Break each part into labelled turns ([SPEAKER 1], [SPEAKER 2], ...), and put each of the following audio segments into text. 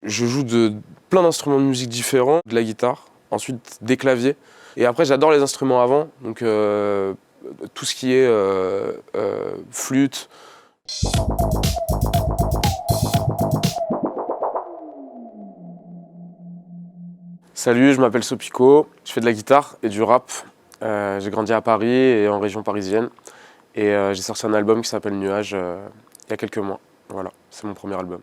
[SPEAKER 1] Je joue de plein d'instruments de musique différents, de la guitare, ensuite des claviers. Et après, j'adore les instruments à vent, donc tout ce qui est flûte. Salut, je m'appelle Sopico, je fais de la guitare et du rap. J'ai grandi à Paris et en région parisienne. Et j'ai sorti un album qui s'appelle Nuages il y a quelques mois. Voilà, c'est mon premier album.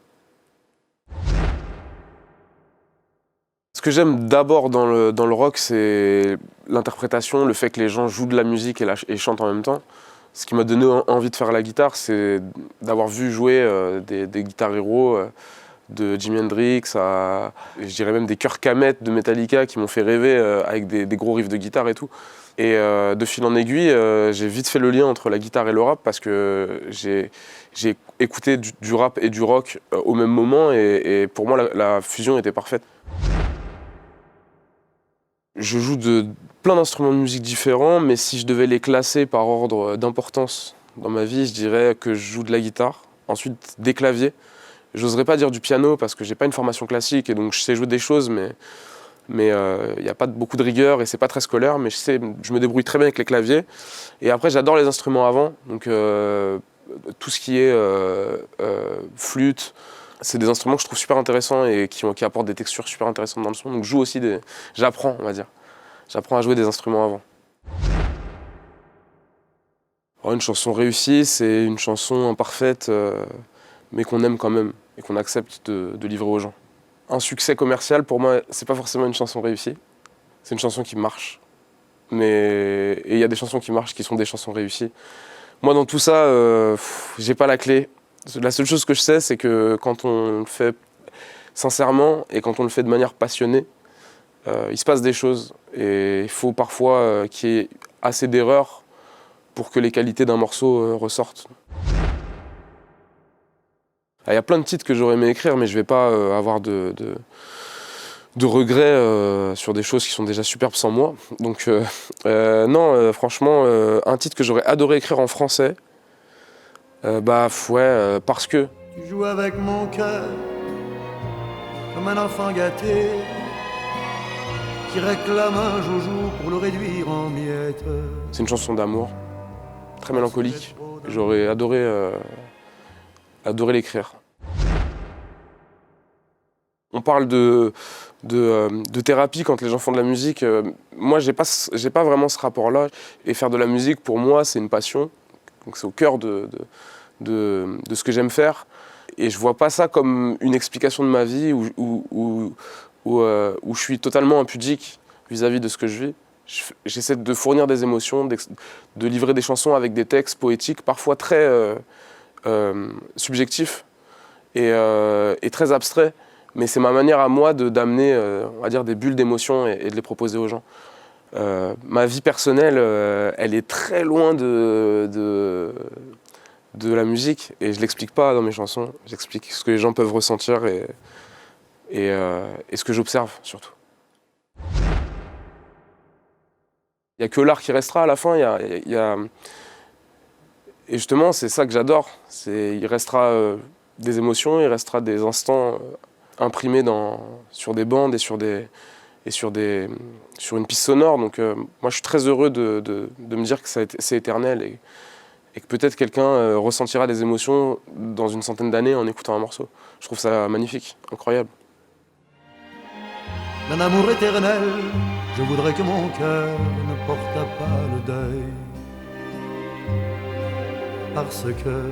[SPEAKER 1] Ce que j'aime d'abord dans le rock, c'est l'interprétation, le fait que les gens jouent de la musique et chantent en même temps. Ce qui m'a donné envie de faire la guitare, c'est d'avoir vu jouer des guitar héros, de Jimi Hendrix à, je dirais même des Kirk Hammett de Metallica qui m'ont fait rêver avec des gros riffs de guitare et tout. Et de fil en aiguille, j'ai vite fait le lien entre la guitare et le rap parce que j'ai écouté du rap et du rock au même moment et pour moi la fusion était parfaite. Je joue de plein d'instruments de musique différents, mais si je devais les classer par ordre d'importance dans ma vie, je dirais que je joue de la guitare, ensuite des claviers. J'oserais pas dire du piano parce que j'ai pas une formation classique et donc je sais jouer des choses, mais il n'y a pas beaucoup de rigueur et c'est pas très scolaire, mais je me débrouille très bien avec les claviers. Et après, j'adore les instruments à vent, donc tout ce qui est flûte. C'est des instruments que je trouve super intéressants et qui apportent des textures super intéressantes dans le son. Donc je joue aussi j'apprends, on va dire. J'apprends à jouer des instruments à vent. Alors, une chanson réussie, c'est une chanson imparfaite, mais qu'on aime quand même et qu'on accepte de livrer aux gens. Un succès commercial, pour moi, c'est pas forcément une chanson réussie. C'est une chanson qui marche. Et il y a des chansons qui marchent qui sont des chansons réussies. Moi, dans tout ça, j'ai pas la clé. La seule chose que je sais, c'est que quand on le fait sincèrement et quand on le fait de manière passionnée, il se passe des choses. Et il faut parfois qu'il y ait assez d'erreurs pour que les qualités d'un morceau ressortent. Il y a plein de titres que j'aurais aimé écrire, mais je vais pas avoir de regrets sur des choses qui sont déjà superbes sans moi. Donc non, franchement, un titre que j'aurais adoré écrire en français, parce que.
[SPEAKER 2] Tu joues avec mon cœur comme un enfant gâté qui réclame un joujou pour le réduire en miettes.
[SPEAKER 1] C'est une chanson d'amour, très mélancolique. J'aurais adoré l'écrire. On parle de thérapie quand les gens font de la musique. Moi, j'ai pas vraiment ce rapport-là. Et faire de la musique, pour moi, c'est une passion. Donc c'est au cœur de ce que j'aime faire. Et je vois pas ça comme une explication de ma vie où je suis totalement impudique vis-à-vis de ce que je vis. J'essaie de fournir des émotions, de livrer des chansons avec des textes poétiques, parfois très subjectifs et très abstraits. Mais c'est ma manière à moi d'amener, on va dire, des bulles d'émotions et de les proposer aux gens. Ma vie personnelle, elle est très loin de la musique et je l'explique pas dans mes chansons. J'explique ce que les gens peuvent ressentir et ce que j'observe surtout. Il n'y a que l'art qui restera à la fin. Et justement, c'est ça que j'adore. Il restera des émotions, il restera des instants imprimés sur des bandes et sur une piste sonore. Donc moi, je suis très heureux de me dire que c'est éternel et que peut-être quelqu'un ressentira des émotions dans une centaine d'années en écoutant un morceau. Je trouve ça magnifique, incroyable.
[SPEAKER 2] D'un amour éternel, je voudrais que mon cœur ne portât pas le deuil. Parce que